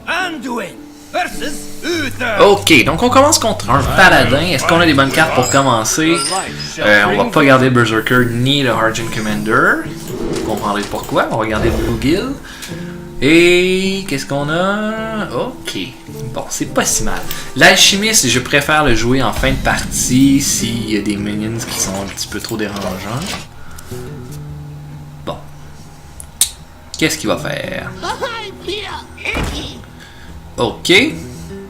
Anduin versus Uther. Ok, donc on commence contre un paladin. Est-ce qu'on a des bonnes cartes pour commencer? On va pas garder le Berserker ni le Harjan Commander. Vous comprendrez pourquoi. On va garder le Bluegill. Et qu'est-ce qu'on a? Ok. Bon, c'est pas si mal. L'alchimiste, je préfère le jouer en fin de partie s'il y a des minions qui sont un petit peu trop dérangeants. Bon. Qu'est-ce qu'il va faire? Ok.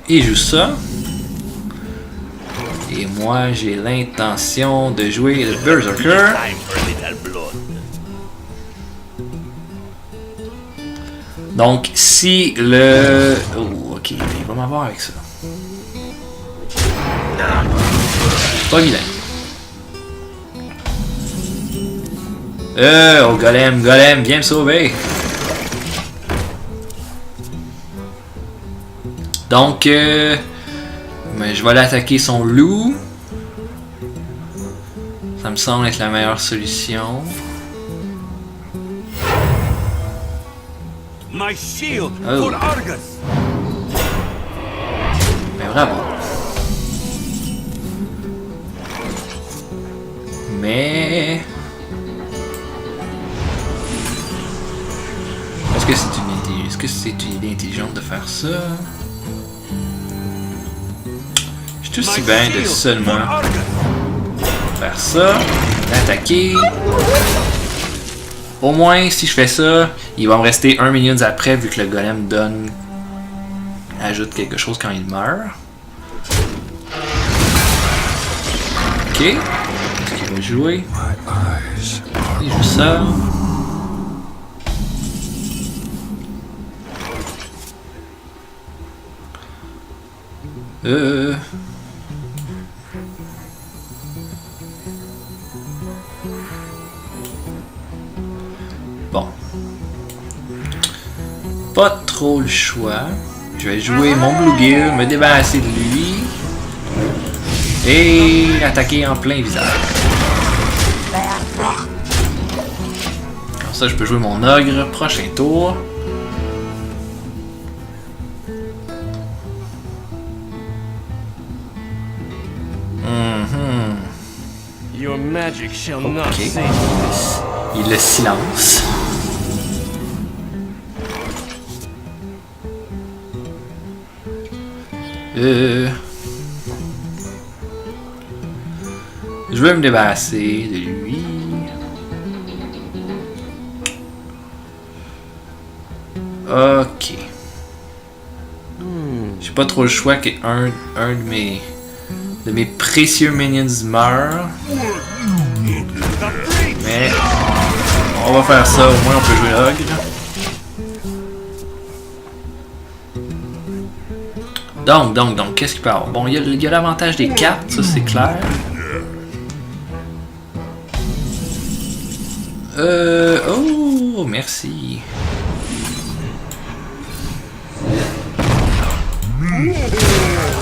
Il joue ça. Et moi, j'ai l'intention de jouer le Berserker. Donc, si le... Oh, ok, il va m'avoir avec ça. Pas vilain. Oh, Golem, viens me sauver. Donc, mais je vais l'attaquer son loup. Ça me semble être la meilleure solution. My shield Oh. for Argus. Mais bravo. Mais... Est-ce que c'est une idée intelligente de faire ça? Je suis aussi bien de seulement faire ça, l'attaquer. Au moins, si je fais ça, il va me rester 1 minion après, vu que le golem ajoute quelque chose quand il meurt. Ok. Qu'est-ce qu'il va jouer? Il joue ça. Bon. Pas trop le choix. Je vais jouer mon Bluegill, me débarrasser de lui. Et l'attaquer en plein visage. Comme ça, je peux jouer mon ogre. Prochain tour. Your magic shall not Ok. save this. Il le silence. Je vais me débarrasser de lui. Ok. J'ai pas trop le choix qu'un de mes précieux minions meure. Mais on va faire ça, au moins on peut jouer l'ogre. Donc, qu'est-ce qu'il peut y avoir? Bon, il y a l'avantage des cartes, ça c'est clair. Oh, merci.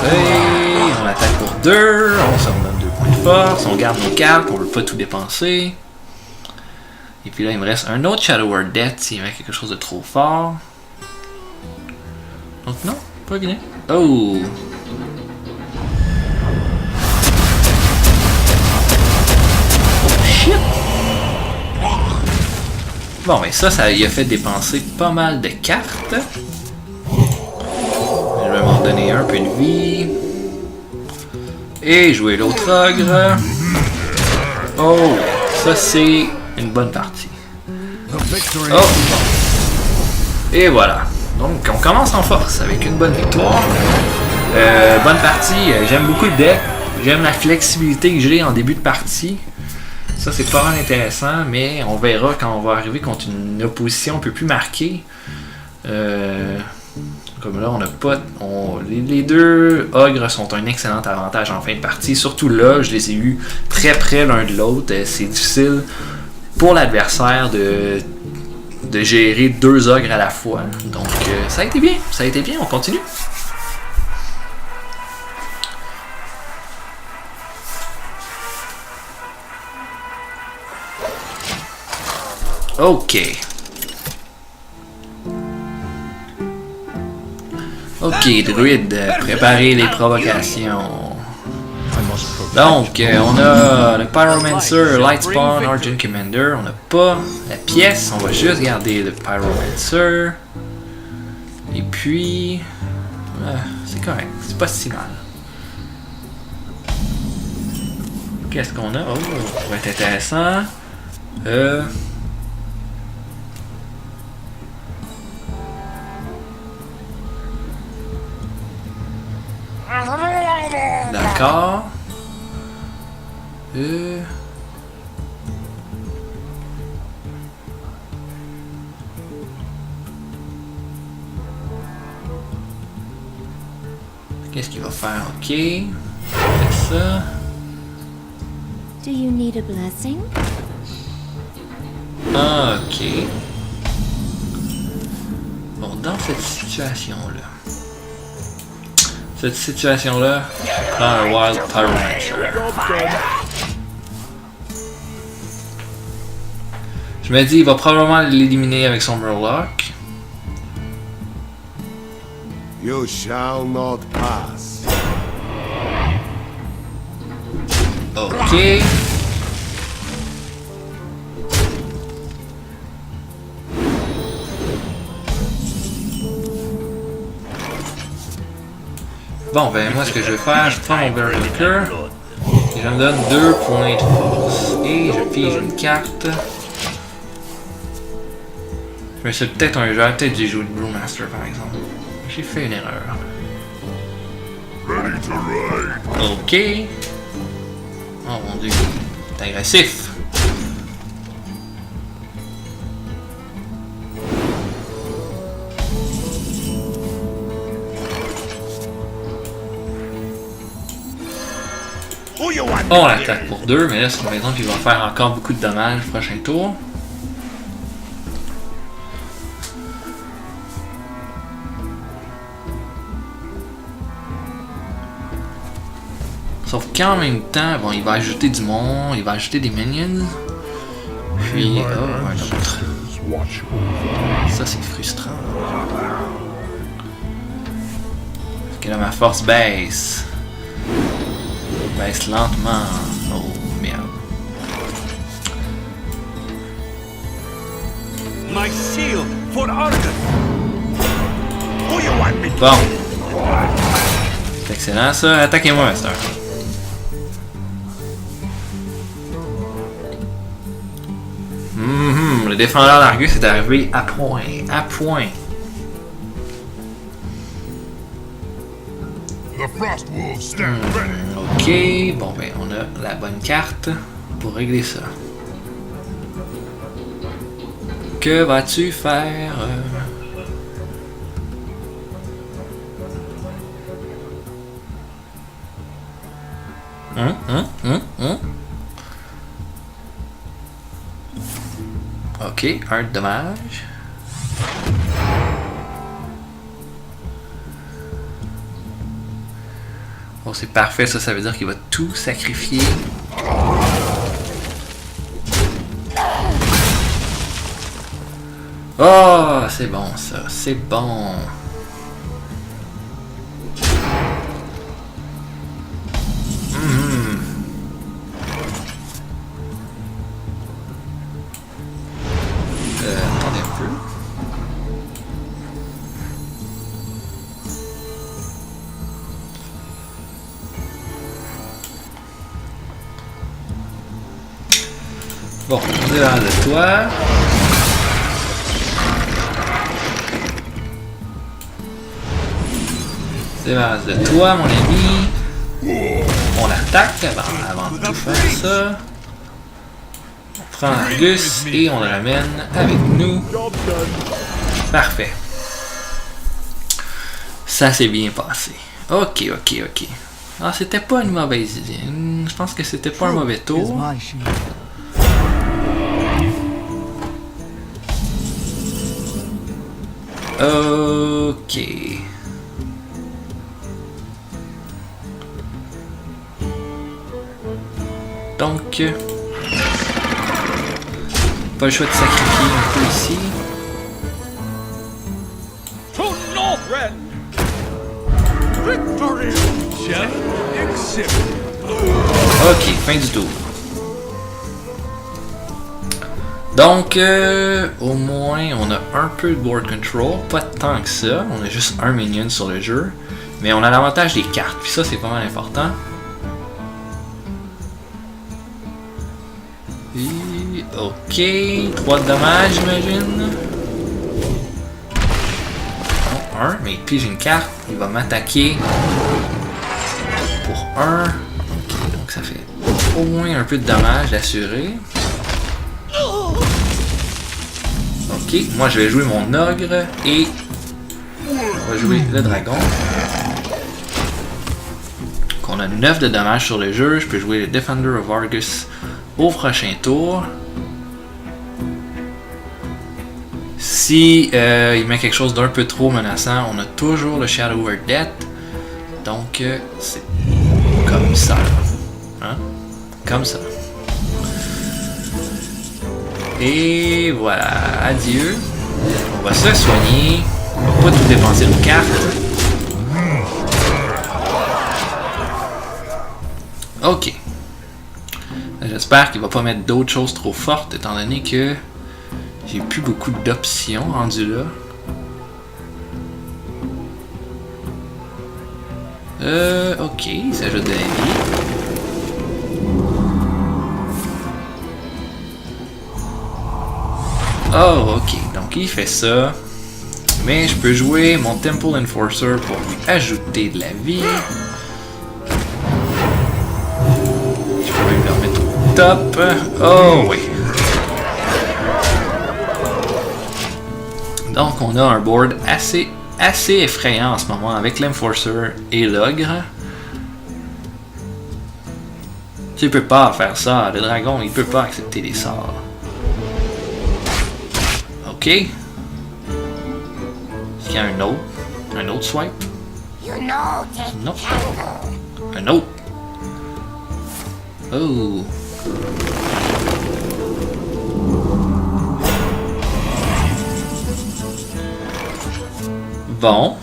Hey, on attaque pour 2, on s'en donne 2 points de force, on garde nos cartes, on veut pas tout dépenser. Et puis là, il me reste un autre Shadow Word Death s'il y avait quelque chose de trop fort. Donc non, pas bien. Oh! Oh shit! Bon, mais ça il a fait dépenser pas mal de cartes. Je vais m'en donner un peu de vie. Et jouer l'autre ogre. Oh! Ça c'est une bonne partie. Oh! Et voilà. Donc on commence en force avec une bonne victoire. Bonne partie, j'aime beaucoup le deck. J'aime la flexibilité que j'ai en début de partie. Ça c'est pas mal intéressant, mais on verra quand on va arriver contre une opposition un peu plus marquée. Comme là, on n'a pas. Les deux ogres sont un excellent avantage en fin de partie. Surtout là, je les ai eus très près l'un de l'autre. C'est difficile pour l'adversaire de gérer 2 ogres à la fois. Donc ça a été bien, on continue. Ok. Ok, druide, préparez les provocations. Donc, on a le Pyromancer, Lightspawn, Argent Commander. On n'a pas la pièce, on va juste garder le Pyromancer. Et puis... c'est correct, c'est pas si mal. Qu'est-ce qu'on a? Oh, ça va être intéressant. D'accord. Qu'est-ce qu'il va faire? Ok. C'est ça. Do you need a blessing? Ok. Bon, dans cette situation-là. Cette situation-là, prend un Wild Pyromancer. Je me dis, il va probablement l'éliminer avec son Murloc. You shall not pass. Ok. Bon, ben moi ce que je vais faire, je prends mon Berserker et je me donne 2 points de force. Et je pige une carte. Mais c'est peut-être un jeu, peut-être j'ai joué le Brewmaster par exemple. J'ai fait une erreur. Ok. Oh mon dieu, c'est agressif. On l'attaque pour 2, mais là c'est par exemple qu'il va faire encore beaucoup de dommages le prochain tour. Sauf qu'en même temps, bon, il va ajouter du monde, il va ajouter des minions. Puis, oh, un autre. Ça c'est frustrant. Parce que là ma force baisse. Baisse lentement. Oh merde. My shield for Argus. Who you want me to? Bon. C'est excellent ça. Attaquez-moi, Master. Le défendeur d'Argus est arrivé à point. À point. Ok, bon ben on a la bonne carte pour régler ça. Que vas-tu faire? Ok, un dommage. Bon, c'est parfait, ça veut dire qu'il va tout sacrifier. Oh, c'est bon ça, c'est bon. Attendez un peu. Bon, on est là de toi. Débarrasse de toi, mon ami. On l'attaque avant de tout faire ça. On prend Argus et on le ramène avec nous. Parfait. Ça s'est bien passé. Ok. Ah, c'était pas une mauvaise idée. Je pense que c'était pas un mauvais tour. Ok. Donc, pas le choix de sacrifier un peu ici. Victory shall accept. Ok, fin du tour. Donc, au moins, on a un peu de board control, pas tant que ça, on a juste un minion sur le jeu, mais on a l'avantage des cartes, puis ça c'est pas mal important. Et, ok, 3 de dommages j'imagine. Non, 1, mais puis j'ai une carte, il va m'attaquer pour 1, ok, donc ça fait au moins un peu de dommages d'assurer. Ok, moi je vais jouer mon ogre et on va jouer le dragon. Donc on a 9 de dommages sur le jeu, je peux jouer le Defender of Argus au prochain tour. Si il met quelque chose d'un peu trop menaçant, on a toujours le Shadow over Death. Donc c'est comme ça. Hein? Comme ça. Et voilà, adieu. On va se soigner. On va pas tout dépenser nos cartes. Ok. J'espère qu'il va pas mettre d'autres choses trop fortes étant donné que j'ai plus beaucoup d'options rendues là. Ok, ça ajoute de la vie. Oh, ok, donc il fait ça. Mais je peux jouer mon Temple Enforcer pour lui ajouter de la vie. Je peux même le remettre au top. Oh, oui. Donc, on a un board assez effrayant en ce moment avec l'Enforcer et l'Ogre. Tu peux pas faire ça. Le dragon, il peut pas accepter les sorts. Ok. Est-ce qu'il y a un autre swipe? Non. Un autre. Oh. Bon.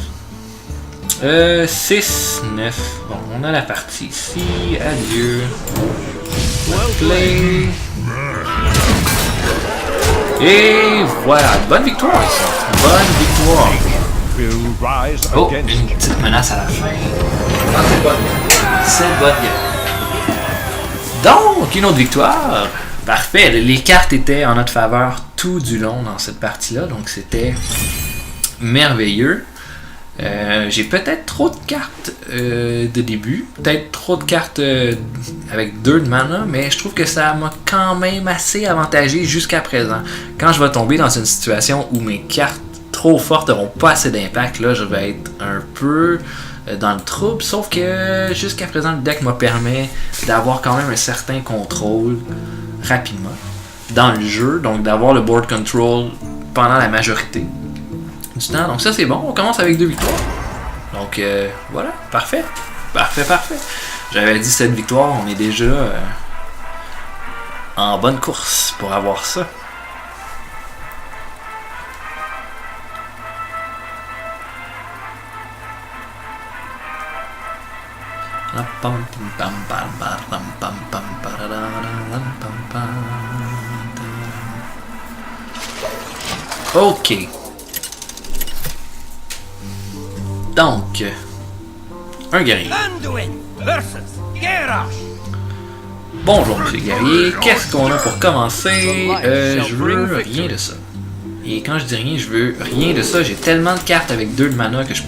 6, 9. Bon, on a la partie ici. Adieu. Let's play. Et voilà, bonne victoire ici. Bonne victoire. Oh, une petite menace à la fin. Ah, c'est bonne. C'est bonne. Donc, une autre victoire. Parfait. Les cartes étaient en notre faveur tout du long dans cette partie-là. Donc, c'était merveilleux. J'ai peut-être trop de cartes de début, peut-être trop de cartes avec 2 de mana, mais je trouve que ça m'a quand même assez avantagé jusqu'à présent. Quand je vais tomber dans une situation où mes cartes trop fortes n'auront pas assez d'impact, là je vais être un peu dans le trouble, sauf que jusqu'à présent le deck me permet d'avoir quand même un certain contrôle rapidement dans le jeu, donc d'avoir le board control pendant la majorité du temps. Donc ça c'est bon, on commence avec 2 victoires. Donc voilà, parfait. Parfait. J'avais dit 7 victoires, on est déjà en bonne course pour avoir ça. Ok. Donc, un guerrier. Bonjour monsieur guerrier, qu'est-ce qu'on a pour commencer? Je veux rien de ça. Et quand je dis rien, je veux rien de ça. J'ai tellement de cartes avec 2 de mana que je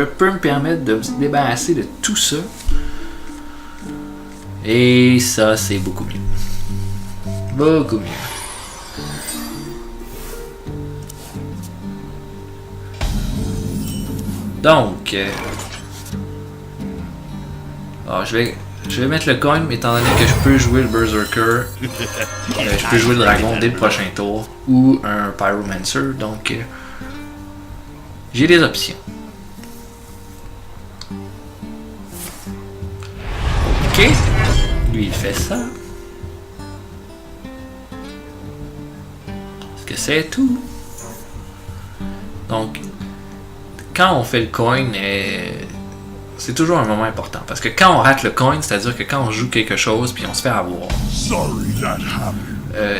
peux me permettre de me débarrasser de tout ça. Et ça, c'est beaucoup mieux. Beaucoup mieux. Donc, je vais mettre le coin, étant donné que je peux jouer le Berserker, je peux jouer le dragon dès le prochain tour, ou un Pyromancer, donc j'ai des options. Ok, lui il fait ça. Est-ce que c'est tout? Donc, quand on fait le coin, c'est toujours un moment important. Parce que quand on rate le coin, c'est-à-dire que quand on joue quelque chose puis on se fait avoir,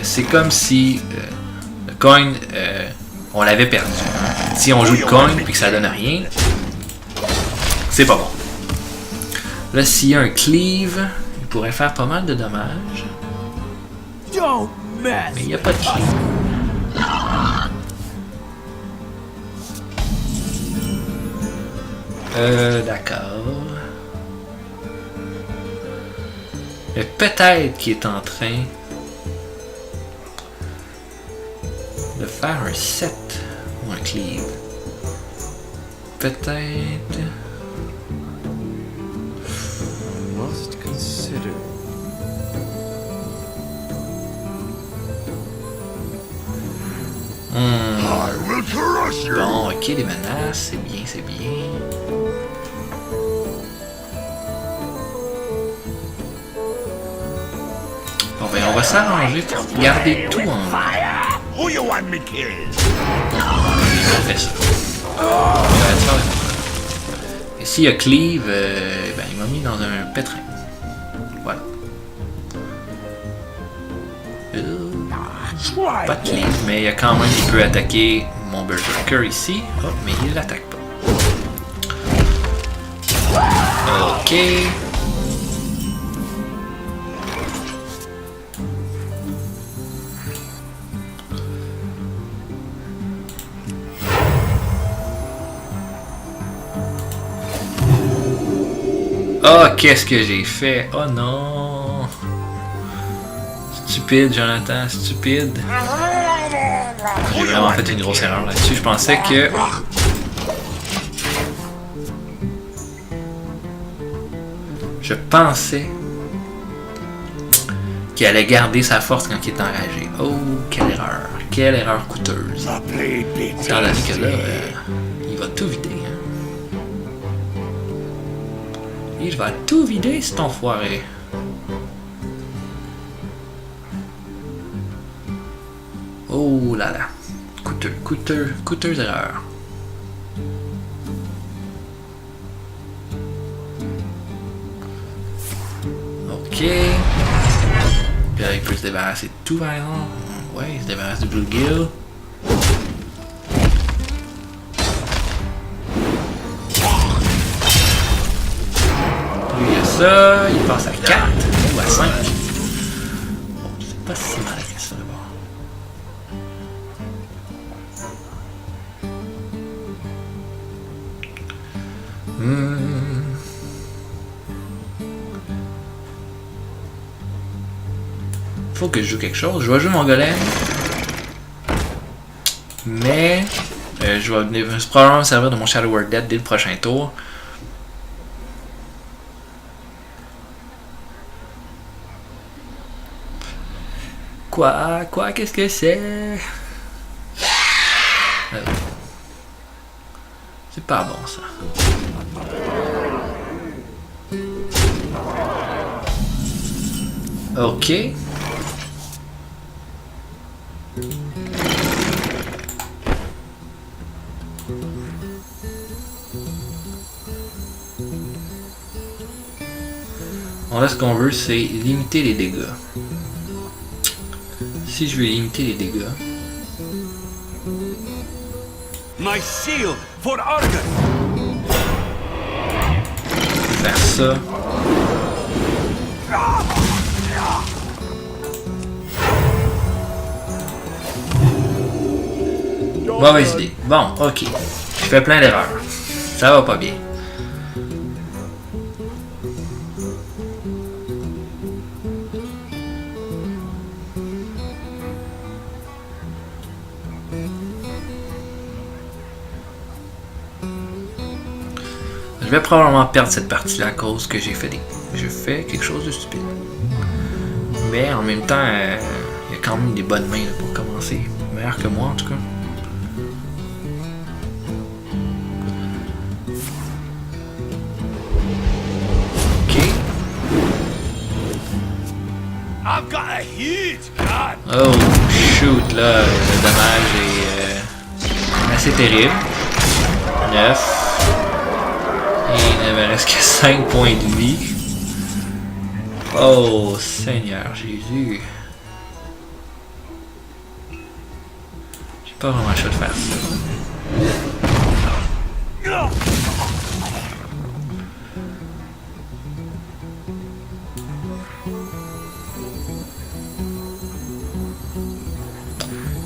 c'est comme si le coin, on l'avait perdu. Si on joue le coin puis que ça donne rien, c'est pas bon. Là, s'il y a un cleave, il pourrait faire pas mal de dommages. Mais il n'y a pas de cleave. D'accord. Mais peut-être qu'il est en train de faire un set ou un cleave. Peut-être. Must consider. Bon, ok, les menaces, c'est bien, c'est bien. Bon, ben, on va s'arranger pour garder tout en main. Who you want me killed? On fait ça. Et s'il y a cleave, ben, il m'a mis dans un pétrin. Voilà. Pas de cleave, mais il y a quand même, il peut attaquer mon Berserker ici. Oh, mais il l'attaque pas. Ok. Oh, qu'est-ce que j'ai fait? Oh non! Stupide, Jonathan, stupide. J'ai vraiment fait une grosse erreur là-dessus. Je pensais que... Je pensais qu'il allait garder sa force quand il est enragé. Oh, quelle erreur. Quelle erreur coûteuse. Étant donné que là, il va tout vider. Hein. Il va tout vider, cet enfoiré. Oh là là. Coûteuse erreur. Ok. Puis là, il peut se débarrasser de tout, par exemple. Ouais, il se débarrasse du Bluegill. Lui, il a ça. Il passe à 4 ou à 5. Bon, c'est pas si mal que ça, d'abord. Faut que je joue quelque chose. Je vais jouer mon golem. Mais je vais probablement me servir de mon Shadow Word Dead dès le prochain tour. Quoi? Qu'est-ce que c'est? C'est pas bon ça. Ok. Bon, là, ce qu'on veut, c'est limiter les dégâts. Si je veux limiter les dégâts... My shield for Argus. Je vais faire ça. Mauvaise idée. Bon, ok. Je fais plein d'erreurs. Ça va pas bien. Je vais probablement perdre cette partie-là à cause que j'ai fait quelque chose de stupide. Mais en même temps, il y a quand même des bonnes mains là, pour commencer. Meilleur que moi en tout cas. Ok. I've got a huge gun. Oh shoot, là, le dommage est assez terrible. 9. Et me reste que 5 points de vie. Oh, Seigneur Jésus. J'ai pas vraiment le choix de faire ça.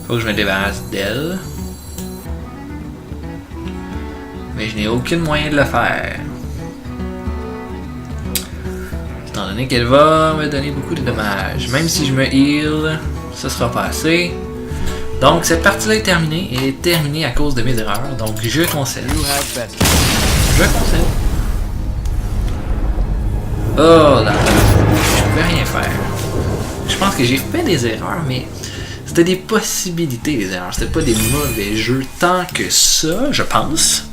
Faut que je me débarrasse d'elle. Mais je n'ai aucun moyen de le faire. Étant donné qu'elle va me donner beaucoup de dommages. Même si je me heal, ça sera pas assez. Donc cette partie-là est terminée. Et est terminée à cause de mes erreurs. Donc je concède. Je concède. Oh là là. Je pouvais rien faire. Je pense que j'ai fait des erreurs, mais c'était des possibilités, les erreurs. C'était pas des mauvais jeux tant que ça, je pense.